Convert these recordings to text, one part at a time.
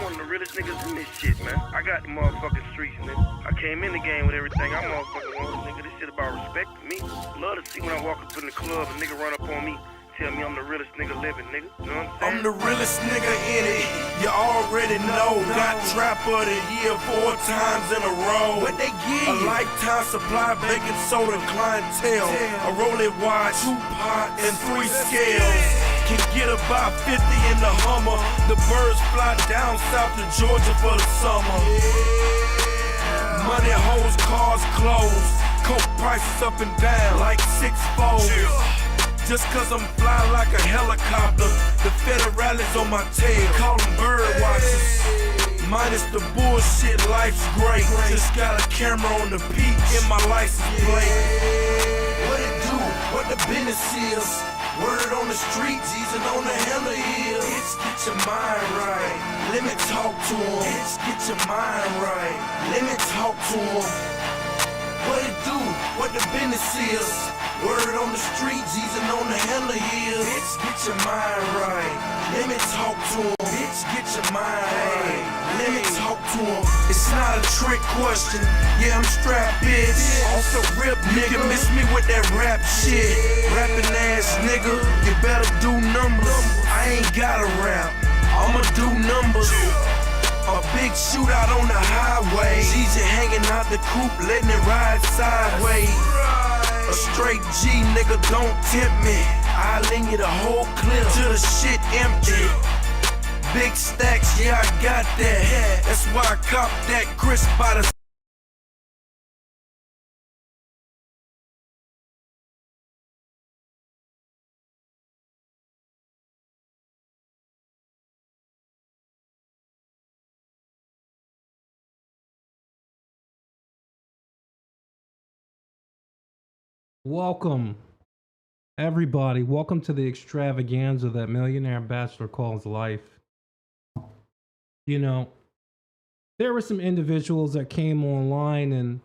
one of the realest niggas in this shit, man. I got the motherfucking streets, nigga. I came in the game with everything. I motherfucking want, nigga. This shit about respect to me. Love to see when I walk up in the club, a nigga run up on me, tell me I'm the realest nigga living, nigga. You know what I'm saying? I'm the realest nigga in it, you already know. Got Trap of the Year 4 times in a row. What they give? A lifetime supply of baking soda clientele. A Rolex watch, 2 pots, and 3 scales. Can get about 50 in the Hummer. The birds fly down south to Georgia for the summer. Money, hoes, cars, clothes. Coke prices up and down like 6-fold. Just cause I'm fly like a helicopter, the federales on my tail, call them bird watchers. Minus the bullshit, life's great. Just got a camera on the peak in my license plate. What it do? What the business is? Word on the streets, easing on the hella hills. Bitch, get your mind right. Let me talk to him. Bitch, get your mind right. Let me talk to him. What it do? What the business is? Word on the streets, easing on the hella hills. Bitch, get your mind right. Let me talk to him. Bitch, get your mind right. Let me talk to him. It's not a trick question. Yeah, I'm strapped, bitch. Off the rip, nigga. Miss me with that rap shit. Rapping ass nigga. You better do numbers. I ain't gotta rap. I'ma do numbers. A big shootout on the highway. G's hanging out the coupe, letting it ride sideways. A straight G, nigga, don't tempt me. I'll lend you the whole clip till the shit empty. Big stacks, yeah, I got that. That's why I cop that crisp by the Welcome, everybody. Welcome to the extravaganza that Millionaire Ambassador calls life. You know, there were some individuals that came online and,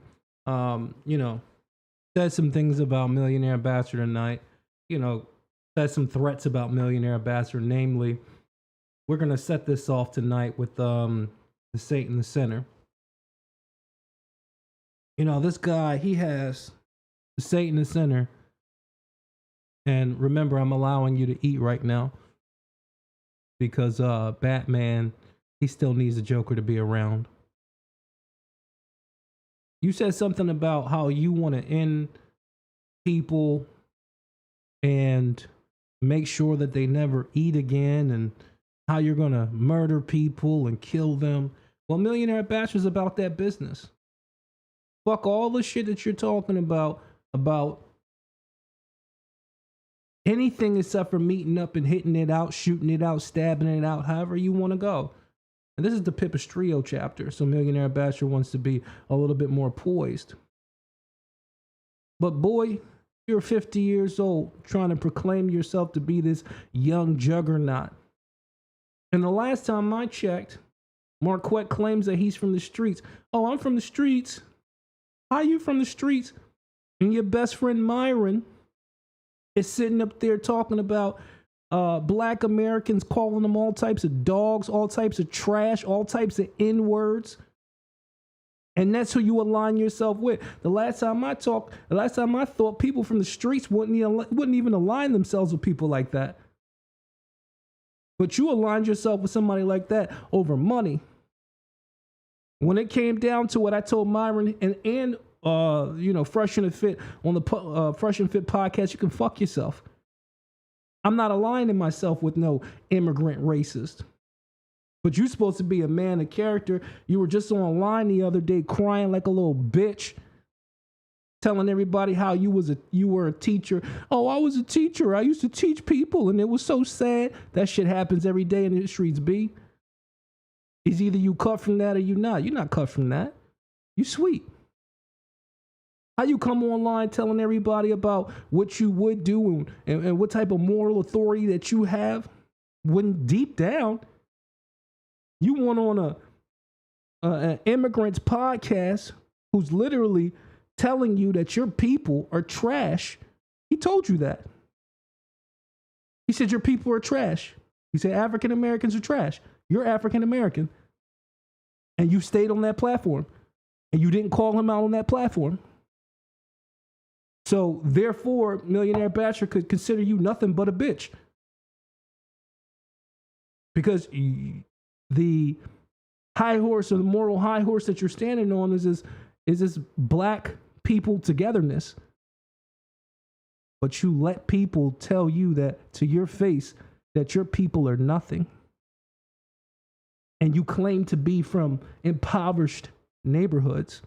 said some things about Millionaire Ambassador tonight. Said some threats about Millionaire Ambassador. Namely, we're going to set this off tonight with the Satan the Sinner. This guy, he has Satan the Sinner. And remember, I'm allowing you to eat right now because Batman, he still needs a Joker to be around. You said something about how you want to end people and make sure that they never eat again, and how you're going to murder people and kill them. Well, Millionaire Bachelor's about that business. Fuck all the shit that you're talking about anything except for meeting up and hitting it out, shooting it out, stabbing it out, however you want to go. And this is the Pipistrello chapter, so Millionaire Bachelor wants to be a little bit more poised. But boy, you're 50 years old trying to proclaim yourself to be this young juggernaut. And the last time I checked, Marquette claims that he's from the streets. Oh, I'm from the streets. How you from the streets? And your best friend Myron is sitting up there talking about black Americans, calling them all types of dogs, all types of trash, all types of N-words. And that's who you align yourself with. The last time I thought people from the streets wouldn't even align themselves with people like that. But you aligned yourself with somebody like that over money. When it came down to it, I told Myron and Fresh and Fit on the Fresh and Fit podcast, you can fuck yourself. I'm not aligning myself with no immigrant racist. But you're supposed to be a man of character. You were just online the other day crying like a little bitch, telling everybody how you were a teacher. Oh, I was a teacher. I used to teach people, and it was so sad. That shit happens every day in the streets, B. It's either you cut from that or you not. You're not cut from that. You sweet. How you come online telling everybody about what you would do and what type of moral authority that you have, when deep down you went on an immigrant's podcast who's literally telling you that your people are trash. He told you that. He said your people are trash. He said African Americans are trash. You're African American. And you stayed on that platform. And you didn't call him out on that platform. So therefore, Millionaire Bachelor could consider you nothing but a bitch. Because the high horse or the moral high horse that you're standing on is this black people togetherness. But you let people tell you that to your face that your people are nothing. And you claim to be from impoverished neighborhoods.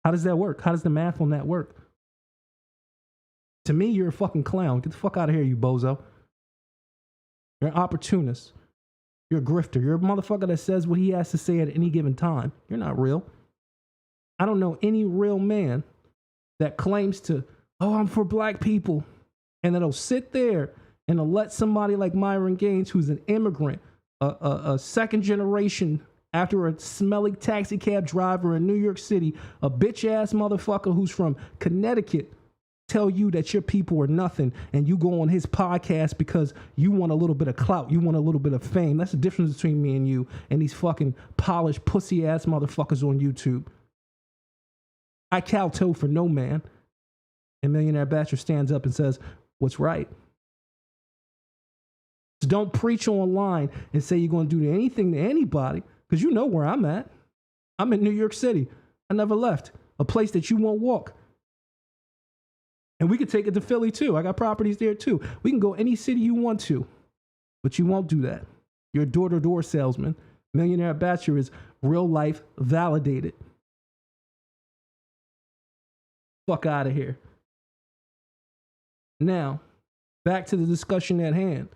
How does that work? How does the math on that work? To me, you're a fucking clown. Get the fuck out of here, you bozo. You're an opportunist. You're a grifter. You're a motherfucker that says what he has to say at any given time. You're not real. I don't know any real man that claims to, oh, I'm for black people. And that'll sit there and let somebody like Myron Gaines, who's an immigrant, a second generation after a smelly taxi cab driver in New York City, a bitch ass motherfucker who's from Connecticut, tell you that your people are nothing, and you go on his podcast because you want a little bit of clout, you want a little bit of fame. That's the difference between me and you and these fucking polished pussy ass motherfuckers on YouTube. I kowtow for no man. And Millionaire Bachelor stands up and says, what's right? So don't preach online and say you're going to do anything to anybody, because you know where I'm at. I'm in New York City. I never left. A place that you won't walk. And we could take it to Philly too. I got properties there too. We can go any city you want to, but you won't do that. You're a door-to-door salesman. Millionaire Bachelor is real life validated. Fuck out of here. Now, back to the discussion at hand.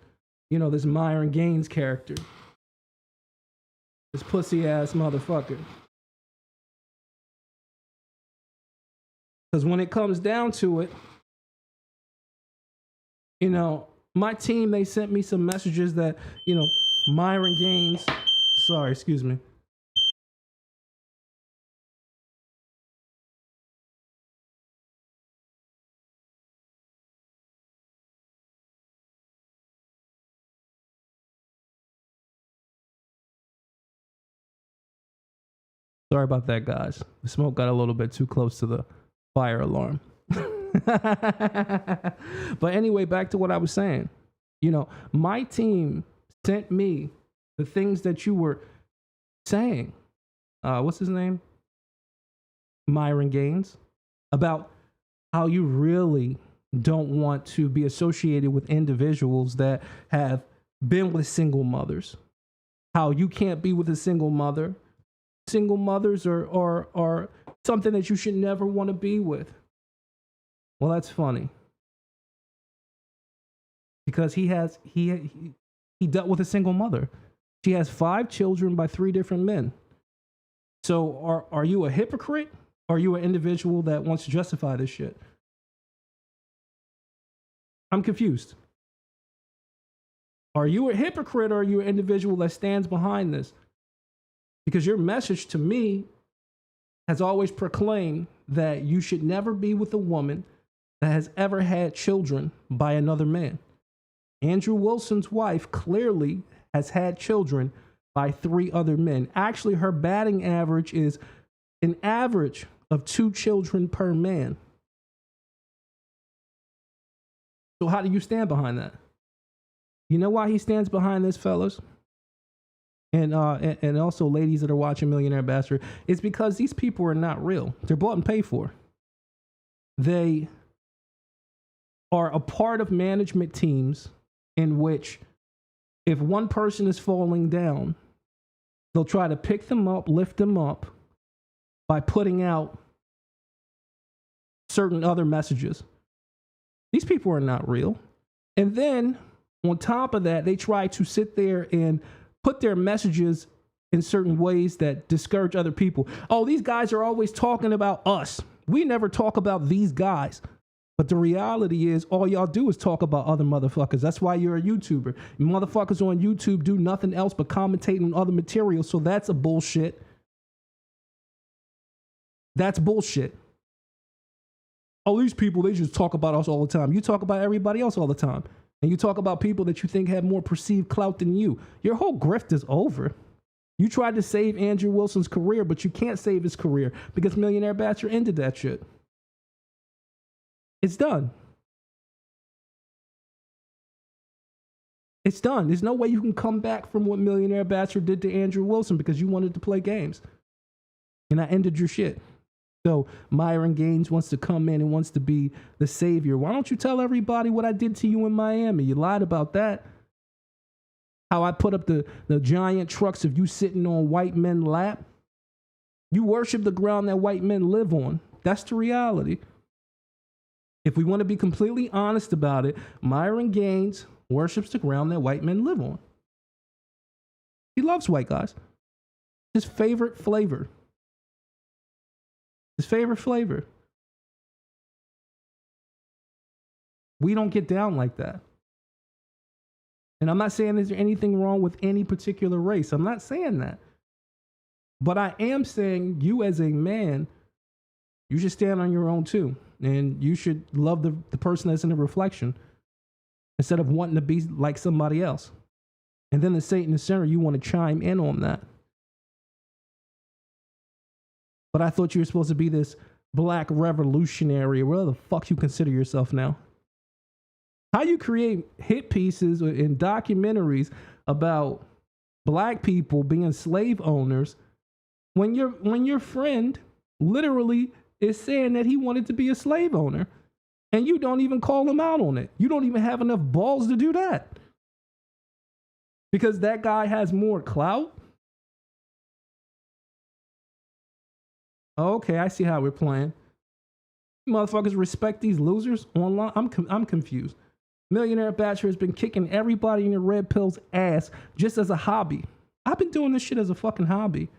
You know, this Myron Gaines character. This pussy ass motherfucker. Because when it comes down to it, you know, my team, they sent me some messages that, you know, Myron Gaines, sorry, excuse me. Sorry about that, guys. The smoke got a little bit too close to the fire alarm. But anyway, back to what I was saying. You know, my team sent me the things that you were saying. What's his name? Myron Gaines. About how you really don't want to be associated with individuals that have been with single mothers. How you can't be with a single mother. Single mothers are something that you should never want to be with. Well, that's funny. Because he dealt with a single mother. She has 5 children by 3 different men. So are you a hypocrite? Or are you an individual that wants to justify this shit? I'm confused. Are you a hypocrite or are you an individual that stands behind this? Because your message to me has always proclaimed that you should never be with a woman that has ever had children by another man. Andrew Wilson's wife clearly has had children by 3 other men. Actually, her batting average is an average of 2 children per man. So how do you stand behind that? You know why he stands behind this, fellas? And also ladies that are watching Millionaire Ambassador, it's because these people are not real. They're bought and paid for. They are a part of management teams in which if one person is falling down, they'll try to pick them up, lift them up by putting out certain other messages. These people are not real. And then on top of that, they try to sit there and put their messages in certain ways that discourage other people. Oh, these guys are always talking about us. We never talk about these guys. But the reality is all y'all do is talk about other motherfuckers. That's why you're a YouTuber. Motherfuckers on YouTube do nothing else but commentate on other material. So that's a bullshit. That's bullshit. Oh, these people, they just talk about us all the time. You talk about everybody else all the time. And you talk about people that you think have more perceived clout than you. Your whole grift is over. You tried to save Andrew Wilson's career, but you can't save his career because Millionaire Bachelor ended that shit. It's done. It's done. There's no way you can come back from what Millionaire Bachelor did to Andrew Wilson because you wanted to play games. And I ended your shit. So Myron Gaines wants to come in and wants to be the savior. Why don't you tell everybody what I did to you in Miami? You lied about that. How I put up the giant trucks of you sitting on white men's lap. You worship the ground that white men live on. That's the reality. If we want to be completely honest about it, Myron Gaines worships the ground that white men live on. He loves white guys. His favorite flavor. His favorite flavor. We don't get down like that. And I'm not saying there's anything wrong with any particular race. I'm not saying that. But I am saying you as a man, you should stand on your own too. And you should love the person that's in the reflection instead of wanting to be like somebody else. And then the Satan center, you want to chime in on that. But I thought you were supposed to be this black revolutionary, or whatever the fuck you consider yourself now. How you create hit pieces and documentaries about black people being slave owners when your friend literally is saying that he wanted to be a slave owner and you don't even call him out on it. You don't even have enough balls to do that. Because that guy has more clout. Okay, I see how we're playing. Motherfuckers respect these losers online. I'm confused. Millionaire Bachelor has been kicking everybody in the red pill's ass just as a hobby. I've been doing this shit as a fucking hobby.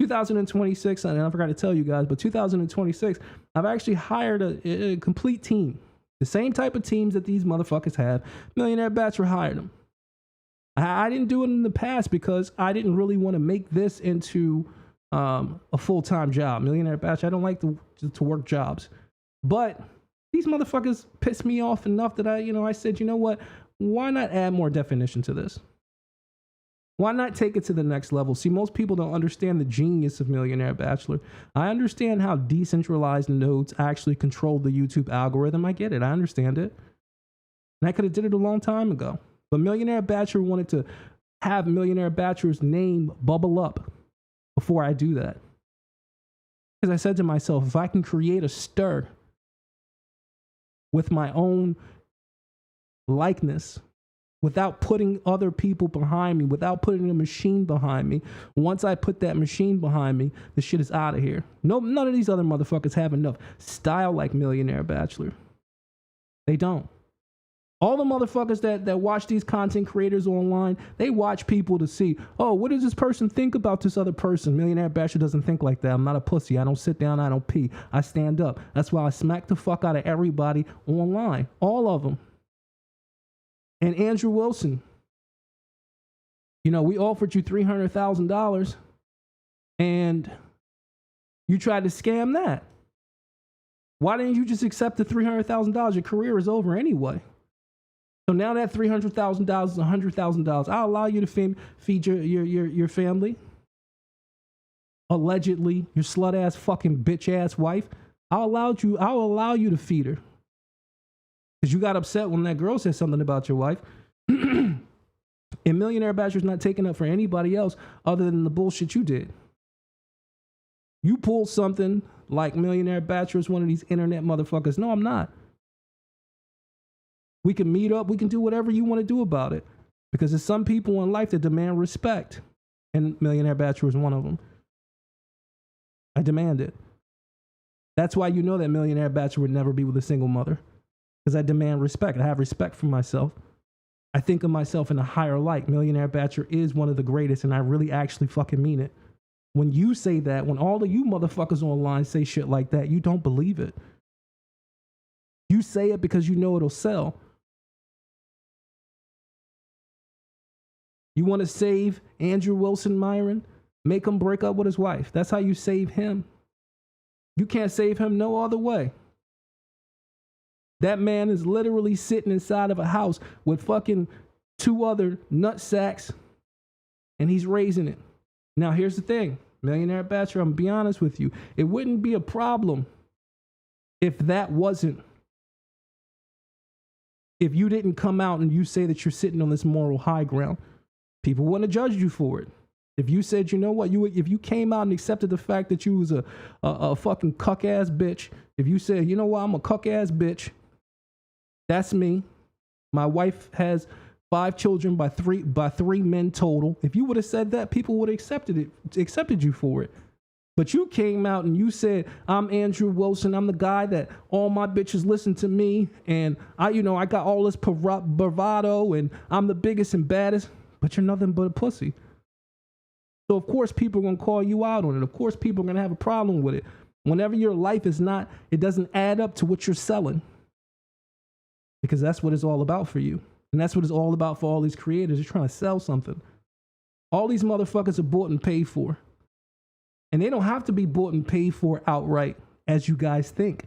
2026, and I forgot to tell you guys, but 2026, I've actually hired a complete team. The same type of teams that these motherfuckers have. Millionaire Bachelor hired them. I didn't do it in the past because I didn't really want to make this into a full-time job. Millionaire Bachelor, I don't like to work jobs. But these motherfuckers pissed me off enough that I said, you know what? Why not add more definition to this? Why not take it to the next level? See, most people don't understand the genius of Millionaire Bachelor. I understand how decentralized nodes actually control the YouTube algorithm. I get it. I understand it. And I could have did it a long time ago. But Millionaire Bachelor wanted to have Millionaire Bachelor's name bubble up before I do that. Because I said to myself, if I can create a stir with my own likeness, without putting other people behind me, without putting a machine behind me. Once I put that machine behind me, the shit is out of here. No, none of these other motherfuckers have enough style like Millionaire Bachelor. They don't. All the motherfuckers that watch these content creators online, they watch people to see, oh, what does this person think about this other person? Millionaire Bachelor doesn't think like that. I'm not a pussy. I don't sit down. I don't pee. I stand up. That's why I smack the fuck out of everybody online. All of them. And Andrew Wilson, we offered you $300,000 and you tried to scam that. Why didn't you just accept the $300,000? Your career is over anyway. So now that $300,000 is $100,000. I'll allow you to feed your family. Allegedly, your slut ass fucking bitch ass wife. I'll allow you to feed her. Because you got upset when that girl said something about your wife. And Millionaire Bachelor's not taking up for anybody else other than the bullshit you did. You pulled something like Millionaire Bachelor is one of these internet motherfuckers. No, I'm not. We can meet up. We can do whatever you want to do about it. Because there's some people in life that demand respect. And Millionaire Bachelor is one of them. I demand it. That's why you know that Millionaire Bachelor would never be with a single mother. Because I demand respect. I have respect for myself. I think of myself in a higher light. Millionaire Bachelor is one of the greatest, and I really actually fucking mean it. When you say that, when all of you motherfuckers online say shit like that, you don't believe it. You say it because you know it'll sell. You want to save Andrew Wilson Myron? Make him break up with his wife. That's how you save him. You can't save him no other way. That man is literally sitting inside of a house with fucking 2 other nut sacks, and he's raising it. Now, here's the thing, Millionaire Bachelor, I'm gonna be honest with you. It wouldn't be a problem if you didn't come out and you say that you're sitting on this moral high ground. People wouldn't have judged you for it. If you said, you know what, if you came out and accepted the fact that you was a fucking cuck ass bitch, if you said, you know what, I'm a cuck ass bitch, that's me. My wife has 5 children by three men total. If you would have said that, people would have accepted you for it. But you came out and you said, I'm Andrew Wilson. I'm the guy that all my bitches listen to me. And I got all this bravado and I'm the biggest and baddest, but you're nothing but a pussy. So of course people are going to call you out on it. Of course people are going to have a problem with it. Whenever your life it doesn't add up to what you're selling. Because that's what it's all about for you. And that's what it's all about for all these creators. They're trying to sell something. All these motherfuckers are bought and paid for. And they don't have to be bought and paid for outright, as you guys think.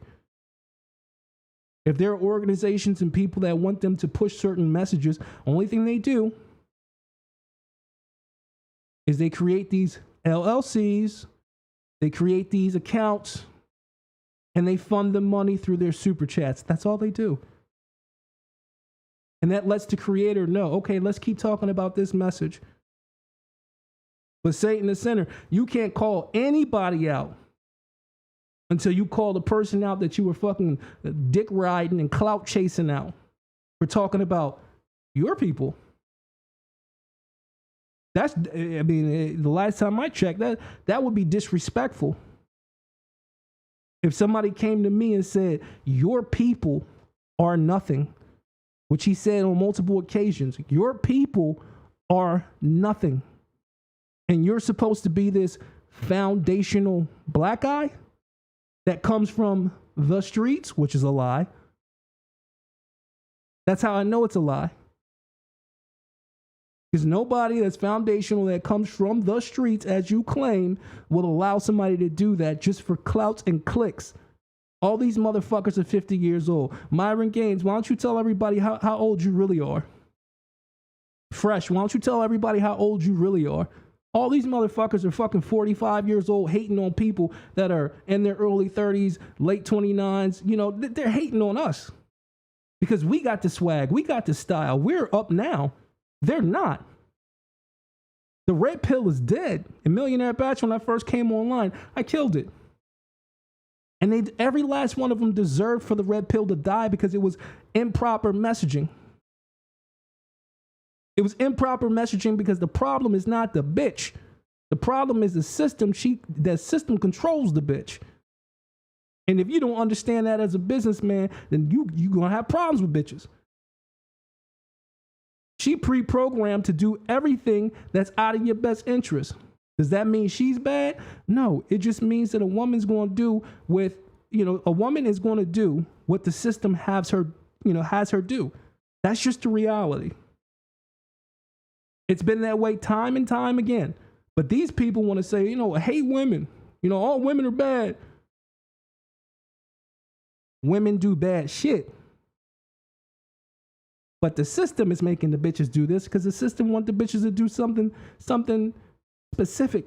If there are organizations and people that want them to push certain messages, only thing they do is they create these LLCs, they create these accounts, and they fund the money through their super chats. That's all they do. And that lets the creator know, okay, let's keep talking about this message. But Satan the Sinner, you can't call anybody out until you call the person out that you were fucking dick riding and clout chasing out. We're talking about your people. The last time I checked, that would be disrespectful. If somebody came to me and said, your people are nothing, which he said on multiple occasions, your people are nothing. And you're supposed to be this foundational black guy that comes from the streets, which is a lie. That's how I know it's a lie. Because nobody that's foundational that comes from the streets, as you claim, will allow somebody to do that just for clout and clicks. All these motherfuckers are 50 years old. Myron Gaines, why don't you tell everybody how old you really are? Fresh, why don't you tell everybody how old you really are? All these motherfuckers are fucking 45 years old hating on people that are in their early 30s, late 29s. You know, they're hating on us because we got the swag. We got the style. We're up now. They're not. The red pill is dead. In Millionaire Bachelor, when I first came online, I killed it. And every last one of them deserved for the red pill to die because it was improper messaging. It was improper messaging because the problem is not the bitch. The problem is the system. That system controls the bitch. And if you don't understand that as a businessman, then you're going to have problems with bitches. She pre-programmed to do everything that's out of your best interest. Does that mean she's bad? No, it just means that a woman is going to do what the system has her do. That's just the reality. It's been that way time and time again. But these people want to say, I hate women. All women are bad. Women do bad shit. But the system is making the bitches do this because the system wants the bitches to do something specific.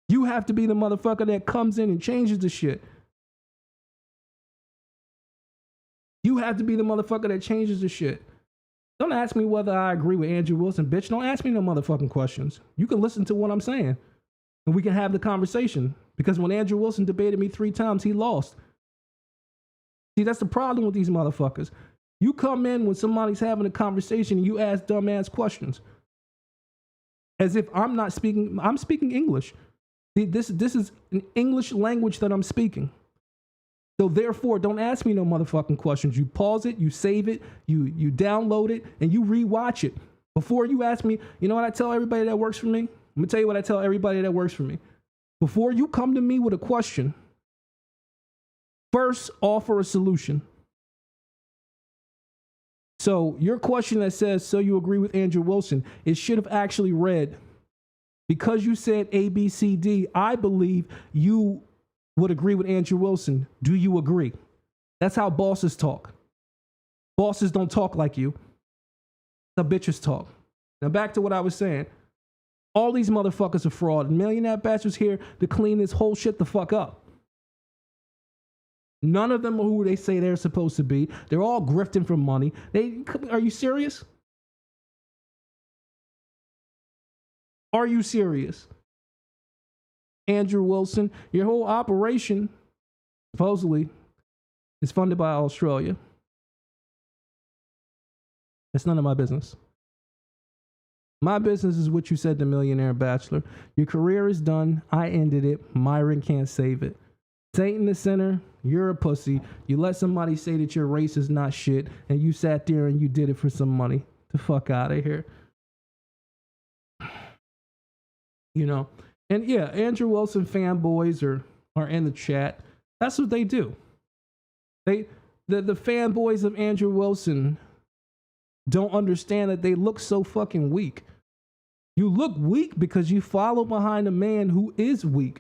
You have to be the motherfucker that comes in and changes the shit. You have to be the motherfucker that changes the shit. Don't ask me whether I agree with Andrew Wilson, bitch. Don't ask me no motherfucking questions. You can listen to what I'm saying and we can have the conversation. Because when Andrew Wilson debated me 3 times, he lost. See, that's the problem with these motherfuckers. You come in when somebody's having a conversation and you ask dumbass questions. As if I'm not speaking, I'm speaking English. This is an English language that I'm speaking. So therefore, don't ask me no motherfucking questions. You pause it, you save it, you download it, and you rewatch it. Before you ask me, you know what I tell everybody that works for me? I'm going to tell you what I tell everybody that works for me. Before you come to me with a question, first offer a solution. So your question that says, so you agree with Andrew Wilson, it should have actually read, because you said A, B, C, D, I believe you would agree with Andrew Wilson. Do you agree? That's how bosses talk. Bosses don't talk like you. The bitches talk. Now back to what I was saying. All these motherfuckers are fraud. Millionaire Bachelor's here to clean this whole shit the fuck up. None of them are who they say they're supposed to be. They're all grifting for money. Are you serious? Are you serious? Andrew Wilson, your whole operation supposedly is funded by Australia. That's none of my business. My business is what you said to Millionaire Bachelor. Your career is done. I ended it. Myron can't save it. Satan the sinner, you're a pussy. You let somebody say that your race is not shit, and you sat there and you did it for some money. The fuck out of here. You know? And yeah, Andrew Wilson fanboys are in the chat. That's what they do. The fanboys of Andrew Wilson don't understand that they look so fucking weak. You look weak because you follow behind a man who is weak.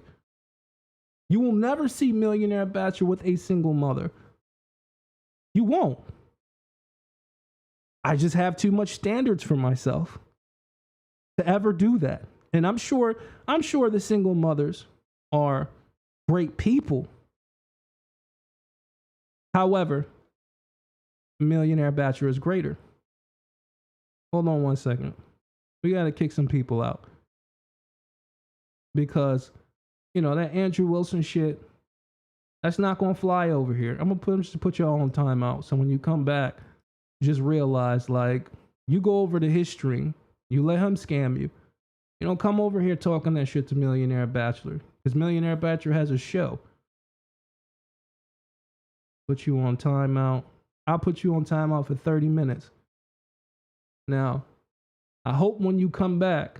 You will never see Millionaire Bachelor with a single mother. You won't. I just have too much standards for myself to ever do that. And I'm sure the single mothers are great people. However, Millionaire Bachelor is greater. Hold on one second. We got to kick some people out. Because, you know, that Andrew Wilson shit, that's not going to fly over here. I'm going to put y'all on timeout. So when you come back, just realize, like, you go over to his stream. You let him scam you. You don't come over here talking that shit to Millionaire Bachelor. Because Millionaire Bachelor has a show. Put you on timeout. I'll put you on timeout for 30 minutes. Now, I hope when you come back,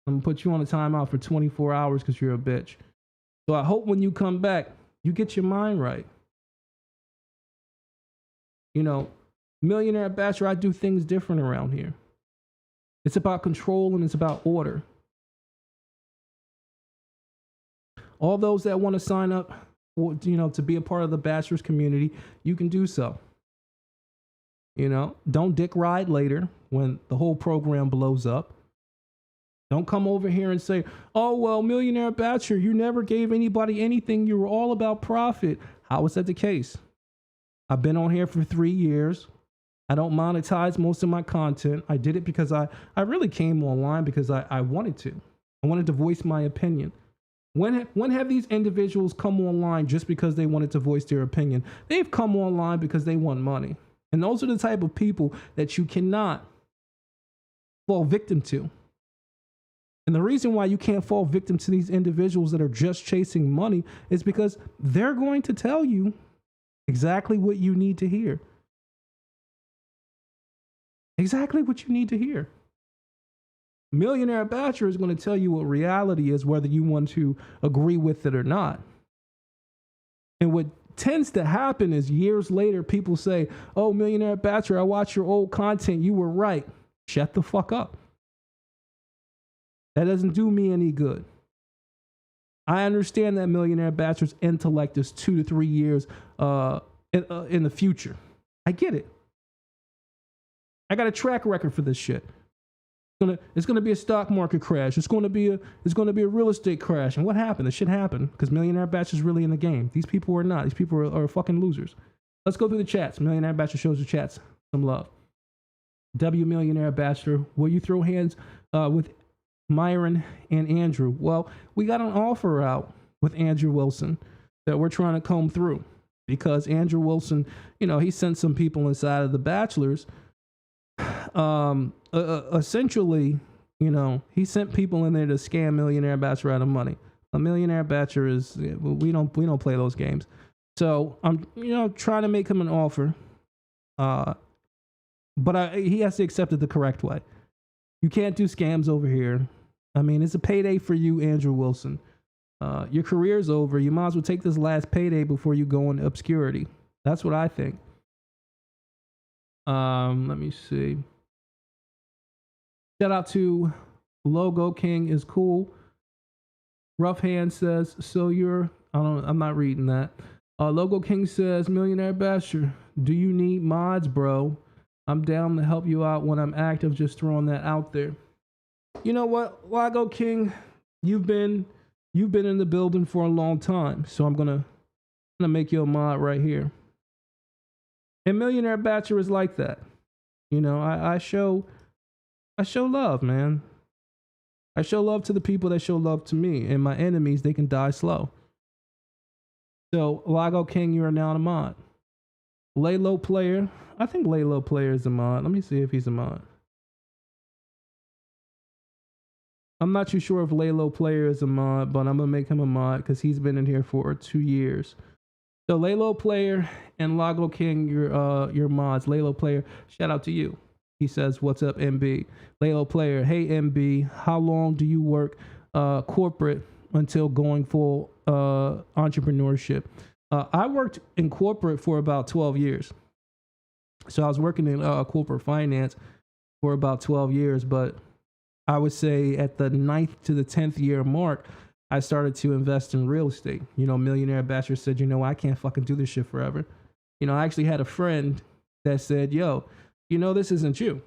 I'm going to put you on a timeout for 24 hours because you're a bitch. So I hope when you come back, you get your mind right. You know, Millionaire Bachelor, I do things different around here. It's about control and it's about order. All those that want to sign up, you know, to be a part of the Bachelor's community, you can do so. You know, don't dick ride later when the whole program blows up. Don't come over here and say, oh, well, Millionaire Bachelor, you never gave anybody anything. You were all about profit. How is that the case? I've been on here for 3 years. I don't monetize most of my content. I did it because I really came online because I wanted to. I wanted to voice my opinion. When have these individuals come online just because they wanted to voice their opinion? They've come online because they want money. And those are the type of people that you cannot fall victim to. And the reason why you can't fall victim to these individuals that are just chasing money is because they're going to tell you exactly what you need to hear. Exactly what you need to hear. Millionaire Bachelor is going to tell you what reality is, whether you want to agree with it or not. And what tends to happen is years later, people say, oh, Millionaire Bachelor, I watched your old content. You were right. Shut the fuck up. That doesn't do me any good. I understand that Millionaire Bachelor's intellect is 2 to 3 years in the future. I get it. I got a track record for this shit. It's gonna be a stock market crash. It's gonna be a real estate crash. And what happened? This shit happened because Millionaire Bachelor's really in the game. These people are not. These people are fucking losers. Let's go through the chats. Millionaire Bachelor shows the chats some love. W Millionaire Bachelor, will you throw hands with Myron and Andrew? Well, we got an offer out with Andrew Wilson that we're trying to comb through because Andrew Wilson, you know, he sent some people inside of the Bachelors. Essentially, you know, he sent people in there to scam Millionaire Bachelor out of money. A Millionaire Bachelor is, we don't play those games. So I'm, you know, trying to make him an offer. But he has to accept it the correct way. You can't do scams over here. I mean, it's a payday for you, Andrew Wilson. Your career's over. You might as well take this last payday before you go into obscurity. That's what I think. Let me see. Shout out to Logo King is cool. Rough Hand says, so I'm not reading that. Logo King says, Millionaire Bachelor, do you need mods, bro? I'm down to help you out when I'm active. Just throwing that out there. You know what, Logo King, you've been in the building for a long time, so I'm gonna make you a mod right here. And Millionaire Bachelor is like that. You know, I show love, man. I show love to the people that show love to me, and my enemies, they can die slow. So, Lago King, you are now a mod. Laylo Player, I think Laylo Player is a mod. Let me see if he's a mod. I'm not too sure if Laylo Player is a mod, but I'm gonna make him a mod because he's been in here for 2 years. So Laylo Player and Lago King, your mods. Laylo Player, shout out to you. He says, "What's up, MB?" Laylo Player, hey MB, how long do you work corporate until going full entrepreneurship? I worked in corporate for about 12 years. So I was working in corporate finance for about 12 years, but I would say at the 9th to the 10th year mark, I started to invest in real estate. You know, Millionaire Ambassador said, you know, I can't fucking do this shit forever. You know, I actually had a friend that said, yo, you know, this isn't you.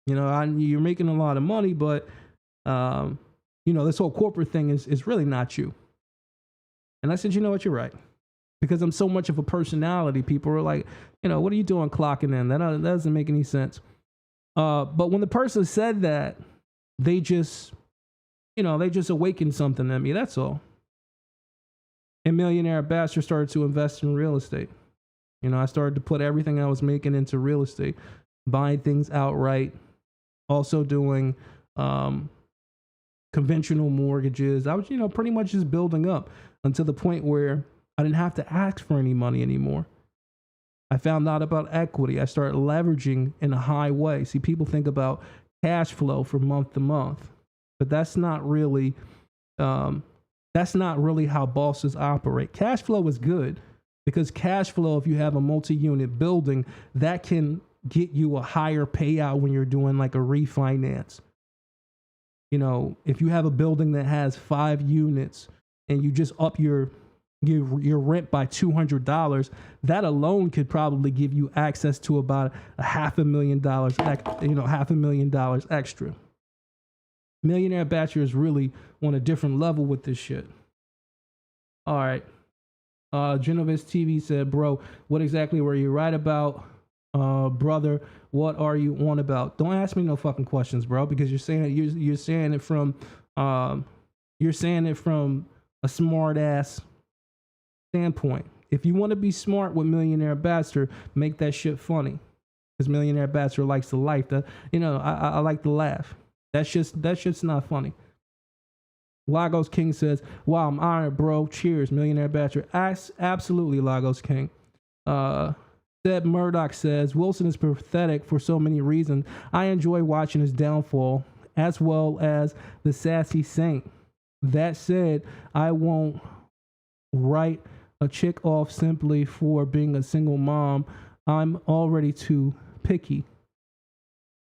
You know, you're making a lot of money, but, you know, this whole corporate thing is really not you. And I said, you know what, you're right. Because I'm so much of a personality, people are like, you know, what are you doing clocking in? That doesn't make any sense. But when the person said that, they just awakened something in me. That's all. And Millionaire Ambassador started to invest in real estate. You know, I started to put everything I was making into real estate, buying things outright, also doing conventional mortgages. I was, you know, pretty much just building up until the point where I didn't have to ask for any money anymore. I found out about equity. I started leveraging in a high way. See, people think about cash flow from month to month, but that's not really how bosses operate. Cash flow is good because cash flow, if you have a multi-unit building, that can get you a higher payout when you're doing like a refinance. You know, if you have a building that has 5 units and you just up your rent by $200, that alone could probably give you access to about $500,000 extra. Millionaire Bachelor is really on a different level with this shit. All right. Genovese TV said, bro, what exactly were you right about? Brother, what are you on about? Don't ask me no fucking questions, bro, because you're saying it from a smart ass standpoint. If you want to be smart with Millionaire Ambassador, make that shit funny. Because Millionaire Ambassador likes to laugh. I like to laugh. That shit's not funny. Lagos King says, wow, I'm honored, bro. Cheers, Millionaire Ambassador. Absolutely, Lagos King. Seb Murdoch says, Wilson is pathetic for so many reasons. I enjoy watching his downfall, as well as the sassy saint. That said, I won't write a chick off simply for being a single mom. I'm already too picky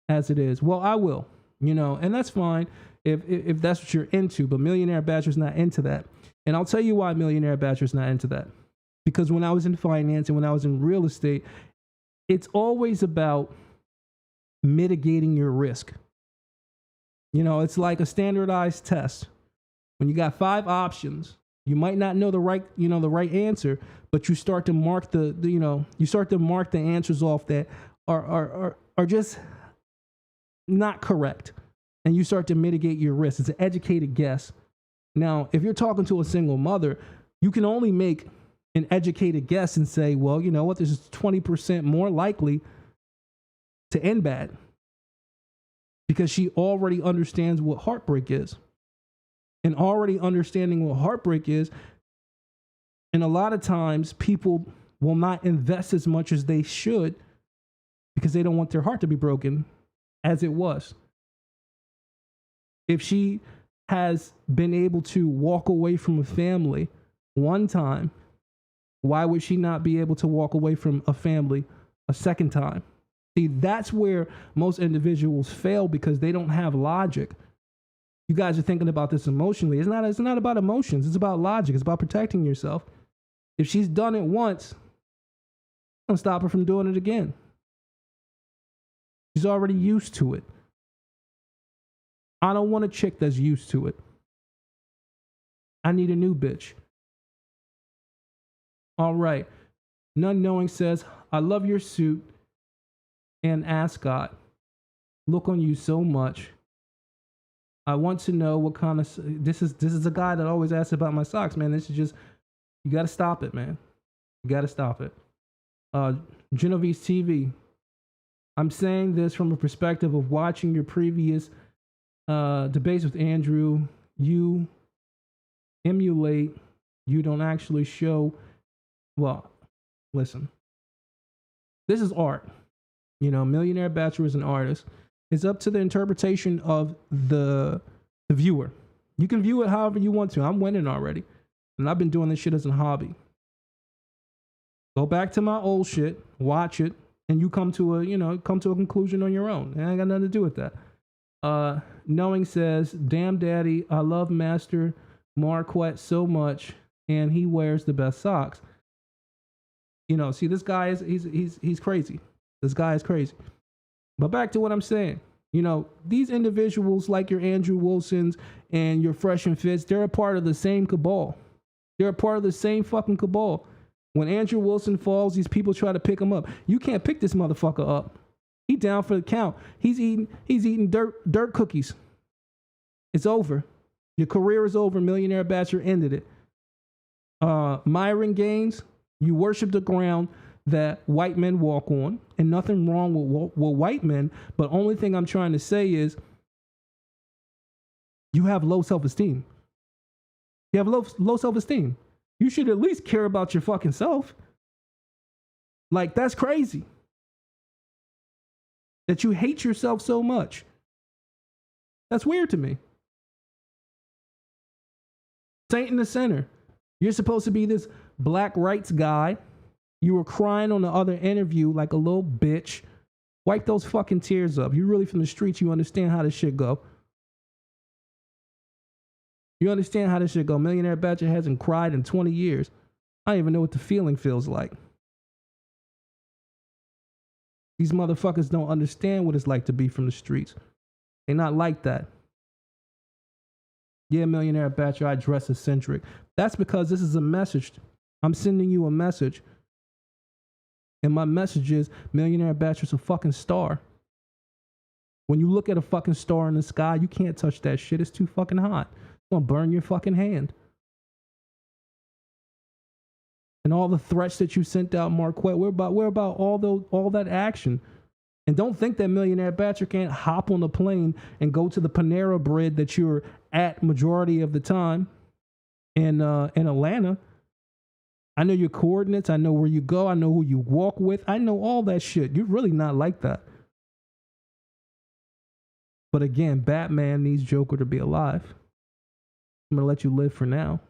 as it is. Well, I will, you know, and that's fine if that's what you're into, but Millionaire Ambassador's not into that. And I'll tell you why Millionaire Ambassador's not into that. Because when I was in finance and when I was in real estate, it's always about mitigating your risk. You know, it's like a standardized test. When you got 5 options, you might not know the right answer, but you start to mark the answers off that are just not correct. And you start to mitigate your risk. It's an educated guess. Now, if you're talking to a single mother, you can only make an educated guess and say, well, you know what, this is 20% more likely to end bad. Because she already understands what heartbreak is. And already understanding what heartbreak is, and a lot of times people will not invest as much as they should because they don't want their heart to be broken as it was. If she has been able to walk away from a family one time, why would she not be able to walk away from a family a second time? See, that's where most individuals fail because they don't have logic. You guys are thinking about this emotionally. It's not about emotions. It's about logic. It's about protecting yourself. If she's done it once, don't stop her from doing it again. She's already used to it. I don't want a chick that's used to it. I need a new bitch. All right. None Knowing says, I love your suit and ascot. Look on you so much. I want to know what kind of... This is a guy that always asks about my socks, man. This is just... You got to stop it, man. You got to stop it. Genovese TV. I'm saying this from a perspective of watching your previous debates with Andrew. You emulate. You don't actually show... Well, listen. This is art. You know, Millionaire Bachelor is an artist. It's up to the interpretation of the viewer. You can view it however you want to. I'm winning already. And I've been doing this shit as a hobby. Go back to my old shit, watch it, and you come to a conclusion on your own. And I ain't got nothing to do with that. Knowing says, damn daddy, I love Master Marquette so much, and he wears the best socks. You know, see, this guy he's crazy. This guy is crazy. But back to what I'm saying. You know, these individuals like your Andrew Wilsons and your Fresh and Fits, they're a part of the same cabal. They're a part of the same fucking cabal. When Andrew Wilson falls, these people try to pick him up. You can't pick this motherfucker up. He down for the count. He's eating dirt cookies. It's over. Your career is over. Millionaire Bachelor ended it. Myron Gaines, you worship the ground that white men walk on, and nothing wrong with white men, but only thing I'm trying to say is you have low self-esteem. You have low self-esteem. You should at least care about your fucking self. Like, that's crazy. That you hate yourself so much. That's weird to me. Saint in the center. You're supposed to be this black rights guy. You were crying on the other interview like a little bitch. Wipe those fucking tears up. You're really from the streets. You understand how this shit go. You understand how this shit go. Millionaire Bachelor hasn't cried in 20 years. I don't even know what the feeling feels like. These motherfuckers don't understand what it's like to be from the streets. They're not like that. Yeah, Millionaire Bachelor, I dress eccentric. That's because this is a message. I'm sending you a message. And my message is, Millionaire Bachelor's a fucking star. When you look at a fucking star in the sky, you can't touch that shit. It's too fucking hot. It's gonna burn your fucking hand. And all the threats that you sent out, Marquette, we're about all that action. And don't think that Millionaire Bachelor can't hop on the plane and go to the Panera Bread that you're at majority of the time in Atlanta. I know your coordinates. I know where you go. I know who you walk with. I know all that shit. You're really not like that. But again, Batman needs Joker to be alive. I'm going to let you live for now.